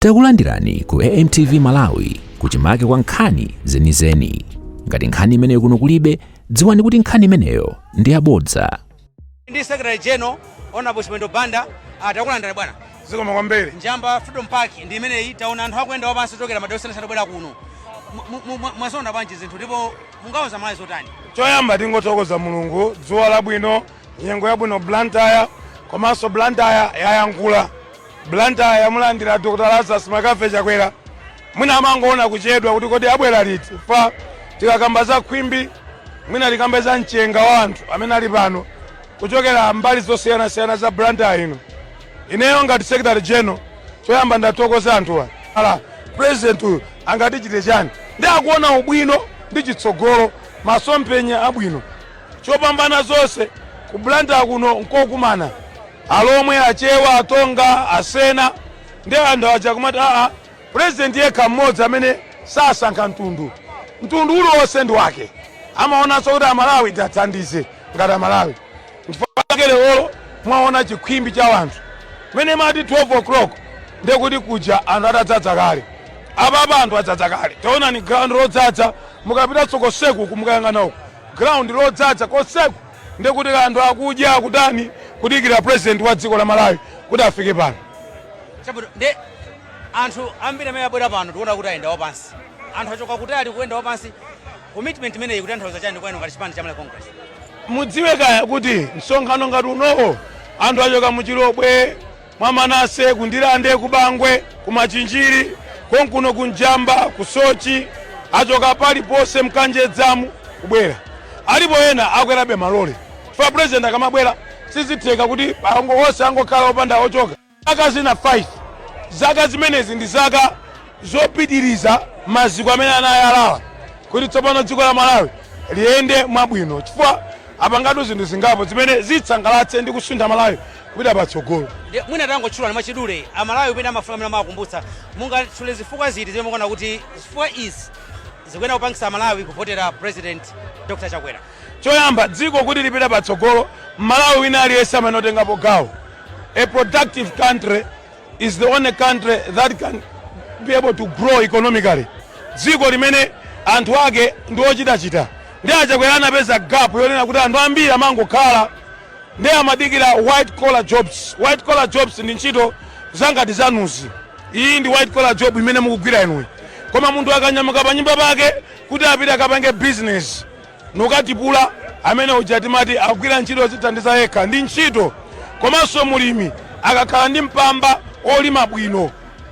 Takulandirani ku AMTV Malawi kuchimake kwa nkhani zenizeni. Ngati nkhani imeneyo kuno kulibe, dziwani kuti nkhani imeneyo ndi yabodza. Ndi Secretary General Honorable Chimwendo Banda atakulandira bwana. Zikoma kwambiri. Njamba Freedom Park ndi imeneyi taona anthu akuyenda wapansi chokera madosana sanabwera kuno. Mwasonda banji zinthu ndipo mungauza malawi zotani. Choyamba tingotokoza Mulungu, dzuwa labwino, nyengo yabwino Blantyre, komanso Blantyre yayankula. Blantyre yamulandira Dr. Lazarus Makafe Chakwera. Mwina amangoona kuchedwa kuti kodi abwera liti. Fa tikakamba za khwimbi, mwina tikamba za mchenga wa anthu amene ali pano kuchokera mbali zosiyana-siyana za Blantyre ino. Ineyo ngati Secretary General, choyamba ndatokoza anthuwa. President uyu angatichite chani? Ndi akuona ubwino ndi chitsogolo, masomphenya abwino. Chopambana zonse ku Blantyre kuno nkokumana. Alomwe achewa atonga asena ndi anthu aja kumati president yekha mmodzi amene sasankha mtundu uliwonse ndi wake. Amaonanso kuti Amalawi tathandize ngati Amalawi. Chifukwa lero mwaona chikhwimbi cha anthu mene mati 12 o'clock ndi kuti kuja anthu atadzadza kale. Apa anthu adzadza kale. Taona ni ground lodzadza, mukapita Sokoseku kumukayang'ana uko ground lodzadza koseku ndi kuti anthu akudya kutani kudikira president wa dziko la Malawi kuti afike pano. Chabudo nde anthu ambiri amene abwera pano tikuona kuti ayenda wapansi. Anthu achoka kutali kuyenda wapansi. Commitment imeneyi kuti anthu chani kwenu ngati chipani cha Malawi Congress. Mudziwe kaya kuti msonkhano ngati unowo anthu achoka muchilobwe mwamanase kundirande kubangwe kumachinjiri konkuno kunjamba kusochi achoka pali pose mkanjedzamu kubwera. Alipo ena akwerabe malole. Fa president akamabwera sizitheka kuti bango wose angokhala opanda ochoka. Zaka zina 5. Zaka zimenezi ndi zaka zopitiriza maziko amene anayalawa kuti tsopano dziko la Malawi liyende mwabwino. Chifukwa apangatu zinthu zingapo zimene zitsangalatse ndi kusuntha Malawi kupita patsogolo. Mwina tangotchula ni machidule Amalawi upita amafuna amene amakumbutsa. Mungatchule zifukwa ziti zimene mukuona kuti zifukwa izi zikuyenda kupangisa Malawi kuvotera President Dr. Chakwera. Choyamba dziko kuti lipita patsogolo, Malawi wina aliyense amene otengapo gawo. A productive country is the only country that can be able to grow economically. Dziko limene anthu ake ndi ochitachita. Ndi Chakwera anapeza gap yonena kuti anthu ambiri amangokhala ndi amadikira white collar jobs. White collar jobs ndi ntchito zangati zanuzi. Iyi ndi white collar job imene mukugwira inuyi. Koma munthu akanyamuka pa nyumba pake kuti apite akapange business nokatipula amene ujatimati akugwira ntchito zithandiza yekha ndi ntchito. Komanso mulimi akakhala ndi mpamba olima bwino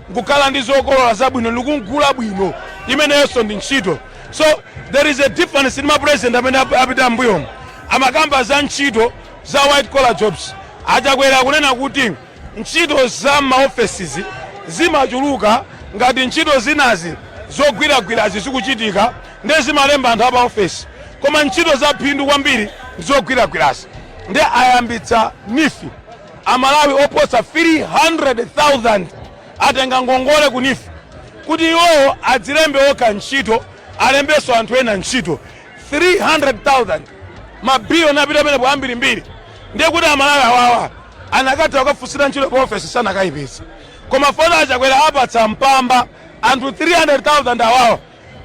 nkukhala ndi zokolola zabwino nikugula bwino imeneyonso ndi ntchito. So there is a difference in my president amene apita mbuyomu amakamba za ntchito za white collar jobs. Achakwera kunena kuti ntchito za maoffices zimachuluka ngati ntchito zinazi zogwiragwirazi zikuchitika ndi zimalemba anthu apa office. Koma ntchito za phindu kwambiri zogwiragwirazi ndi ayambitsa nifi Amalawi oposa 300,000 atenga ngongole ku nifi kuti iwowo adzilembe okha ntchito alembeso anthu ena ntchito. 300,000 mabiliyoni apita pamenepo ambirimbiri ndiye kuti Amalawi awawa anakatha kukafunsira ntchito pa office sanakayipeza. Koma fona Chakwera apatsa mpamba anthu 300,000 awawa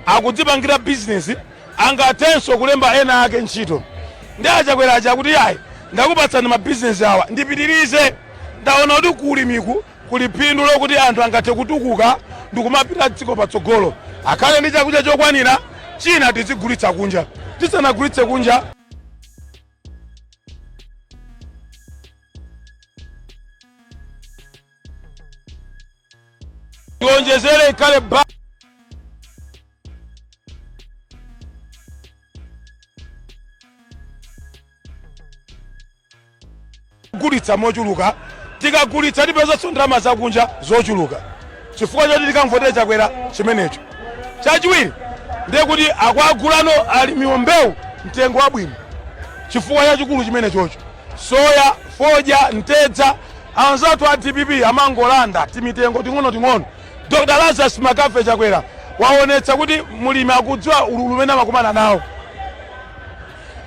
akudzipangira business angatenso kulemba ena ake ntchito. Ndi Chakwera chakuti ayi ndakupatsani ma business awa ndipitirize. Ndaona kuti kulimiku kuli phindu lokuti anthu angathe kutukuka ndikumapita dziko patsogolo. Akhale ndi chakudya chokwanira china tizigulitsa kunja. Tisanagulitse kunja tionjezere ikhale gulitsa mochuluka. Tikagulitsa tipezanso ndalama zakunja zochuluka. Chifukwa choti tikamvotera Chakwera chimenecho. Chachiwiri ndiye kuti akuagulano alimiwo mbewu mtengo wabwino. Chifukwa chachikulu chimenechocho. Soya, foja, ntedza anzatu a TPP amangolanda timitengo ting'ono. Dr. Lazarus Makafe Chakwera waonetsa kuti mulimi akudziwa ululu umene amakumana nawo.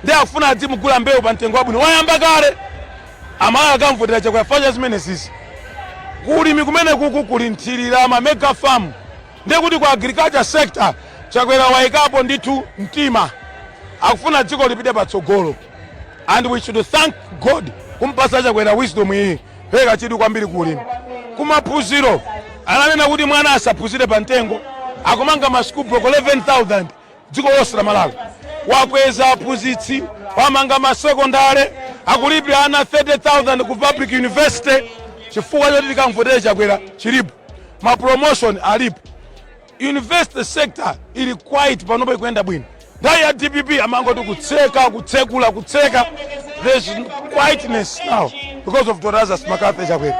Ndi akufuna adzimugula mbewu pa mtengo wabwino. Wayamba kale Amalawi akamvotera Chakwera fanya zimene sisi. kulimi kumene kuku kulinthirira ma mega farm ndiye kuti kwa agriculture sector Chakwera wayikapo ndithu mtima akufuna dziko lipite patsogolo, and we should thank God kumpasa Chakwera wisdom iyi peka chidi kwambiri kulimi. Kumaphunziro ananena kuti mwana asaphunzire pa mtengo, akumanga masukulu 11,000 dziko lonse la Malawi, wakweza aphunzitsi, wamanga masekondare, akulipira ana 30,000 ku public university chifukwa choti tikamvotera Chakwera chilipo, ma promotion alipo. University sector ili quiet panopo ikuenda bwino. Ndai ya DPP amangoti kutseka, kutseka. There's quietness now because of Dr. Makathe Chakwera.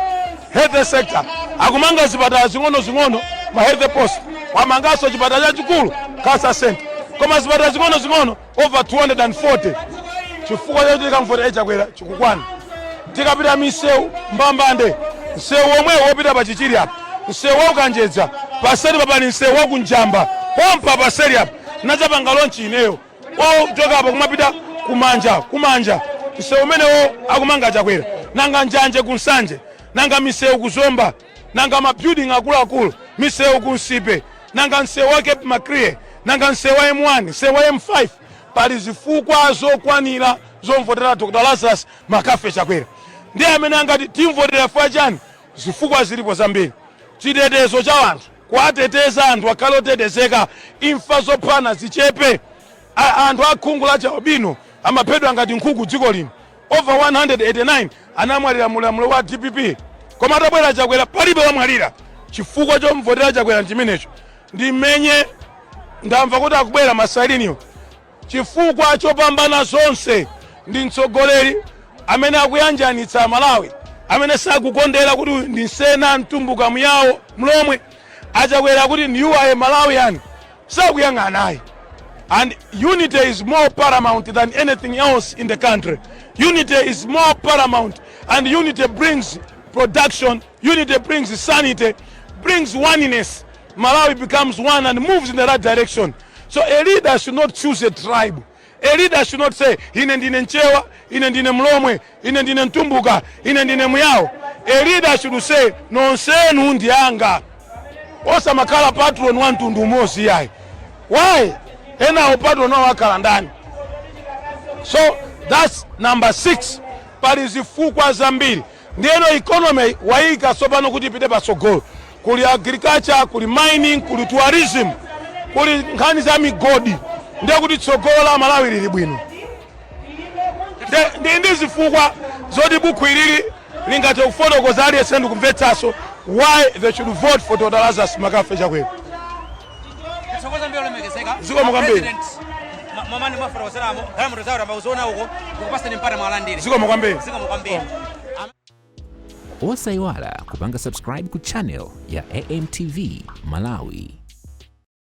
Health sector akumanga zipatala zing'ono ma health post, wamangaso chipatala chachikulu Kasa Center, koma zipatala zing'ono over 240 chifukwa choti tikamvotera Chakwera chikukwana. Tikapita misewu mbambande, msewu omwe wopita pa Chichiri apa, msewu wakukanjedza paseri papani, msewu waku Njamba pompa paseri apa nachapanga lonchi ineyo wochoka apa kumapita kumanja msewu umenewo akumanga Chakwera, nanga njanje kunsanje, nanga misewu kuzomba, nanga mabuilding akuluakulu, misewu kunsipe, nanga msewu wake makriye, nanga msewu wa M1, msewu wa M5, pali zifukwa zokwanira zomvotera Dr. Lazarus Makafe Chakwera. Ndiye amene angati timvotera fwa chani, zifukwa zilipo zambiri. Chitetezo cha wanthu, kuwateteza anthu akhale otetezeka, imfa zophana zichepe, anthu akhungu la chaubino amaphedwa ngati nkhuku dziko lino. Over 189 anamwalira mulamulo wa DPP, koma atabwera Chakwera palibe wamwalira chifukwa chomvotera Chakwera chimenecho. Ndimenye ndamva kuti akubwera masaliniwo chifukwa chopambana zonse ndi mtsogoleri amene akuyanjanitsa Malawi, amene sakukondera kuti ndi nsena mtumbuka muyawo mlomwe, Chakwera kuti you are a Malawian, sakuyang'anayi. And unity is more paramount than anything else in the country. Unity is more paramount, and unity brings production, unity brings sanity, brings oneness. Malawi becomes one and moves in the right direction. So a leader should not choose a tribe. A leader should not say, ine ndine Nchewa, ine ndine Mlomwe, ine ndine Mtumbuka, ine ndine Muyawo. A leader should say, nonsenu ndi anga. Osa makala patron wa mtundu umosi yai. Why? Ena patron wa wakala ndani. So that's number 6. Pali zifukwa zambiri. Ndieno economy waika sopano kuti ipite patsogolo. Kuli agriculture, kuli mining, kuli tourism, kuli nkhani za migodi. Ndiye kuti tsogolo la Malawi lili bwino. Ndi zifukwa zoti buku ilili lingate kufotokoza aliyense ndi kumvetsanso why they should vote for Dr. Lazarus Makafe Chakwera. Ziko mukambiri. Mamani mafura wasalamo, kama mtazao ambao huko, ukupasa nimpata mwalandiri. Ziko mukambiri. Osaiwala kupanga subscribe ku channel ya AMTV Malawi.